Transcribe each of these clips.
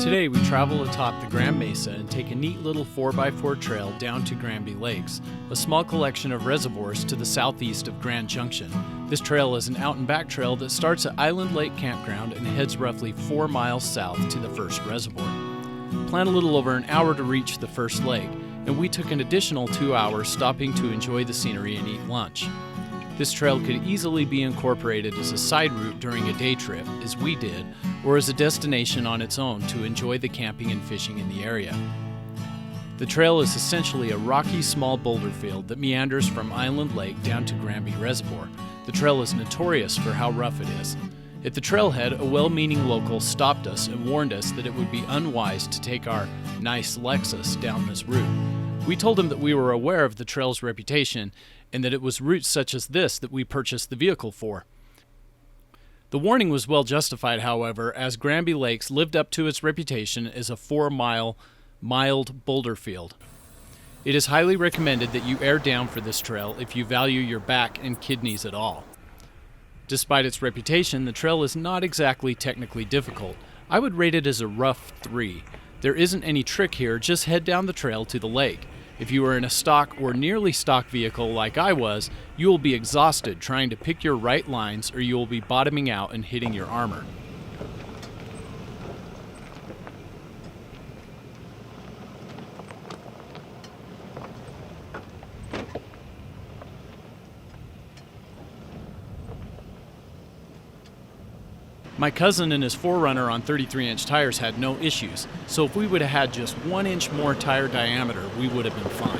Today we travel atop the Grand Mesa and take a neat little 4x4 trail down to Granby Lakes, a small collection of reservoirs to the southeast of Grand Junction. This trail is an out and back trail that starts at Island Lake Campground and heads roughly 4 miles south to the first reservoir. Plan a little over an hour to reach the first lake, and we took an additional 2 hours stopping to enjoy the scenery and eat lunch. This trail could easily be incorporated as a side route during a day trip, as we did, or as a destination on its own to enjoy the camping and fishing in the area. The trail is essentially a rocky small boulder field that meanders from Island Lake down to Granby Reservoir. The trail is notorious for how rough it is. At the trailhead, a well-meaning local stopped us and warned us that it would be unwise to take our nice Lexus down this route. We told him that we were aware of the trail's reputation and that it was routes such as this that we purchased the vehicle for. The warning was well justified, however, as Granby Lakes lived up to its reputation as a 4-mile mild boulder field. It is highly recommended that you air down for this trail if you value your back and kidneys at all. Despite its reputation, the trail is not exactly technically difficult. I would rate it as a rough 3. There isn't any trick here, just head down the trail to the lake. If you are in a stock or nearly stock vehicle like I was, you will be exhausted trying to pick your right lines, or you will be bottoming out and hitting your armor. My cousin and his 4Runner on 33-inch tires had no issues, so if we would have had just 1 inch more tire diameter, we would have been fine.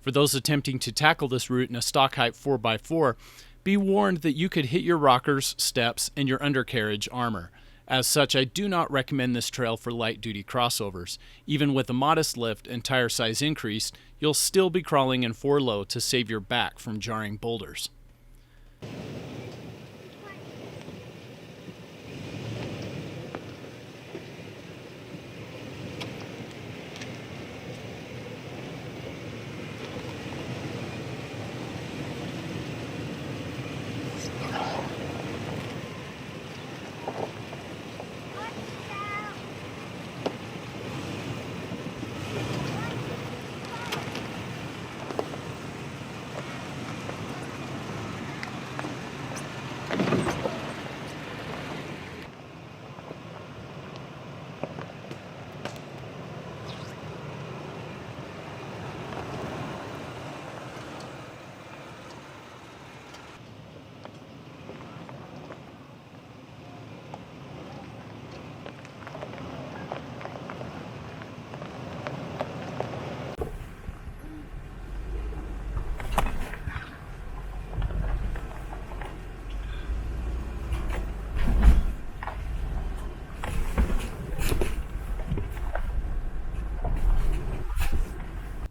For those attempting to tackle this route in a stock height 4x4, be warned that you could hit your rockers, steps, and your undercarriage armor. As such, I do not recommend this trail for light-duty crossovers. Even with a modest lift and tire size increase, you'll still be crawling in 4 low to save your back from jarring boulders.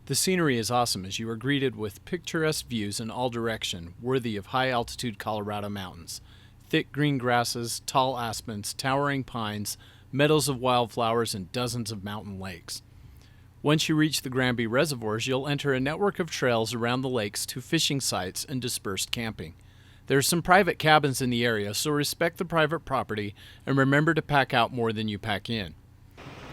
The scenery is awesome as you are greeted with picturesque views in all direction, worthy of high-altitude Colorado mountains. Thick green grasses, tall aspens, towering pines, meadows of wildflowers, and dozens of mountain lakes. Once you reach the Granby Reservoirs, you'll enter a network of trails around the lakes to fishing sites and dispersed camping. There are some private cabins in the area, so respect the private property and remember to pack out more than you pack in.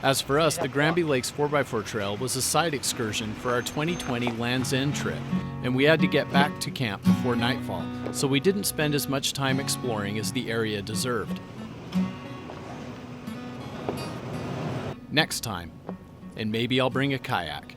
As for us, the Granby Lakes 4x4 trail was a side excursion for our 2020 Land's End trip, and we had to get back to camp before nightfall, so we didn't spend as much time exploring as the area deserved. Next time, and maybe I'll bring a kayak.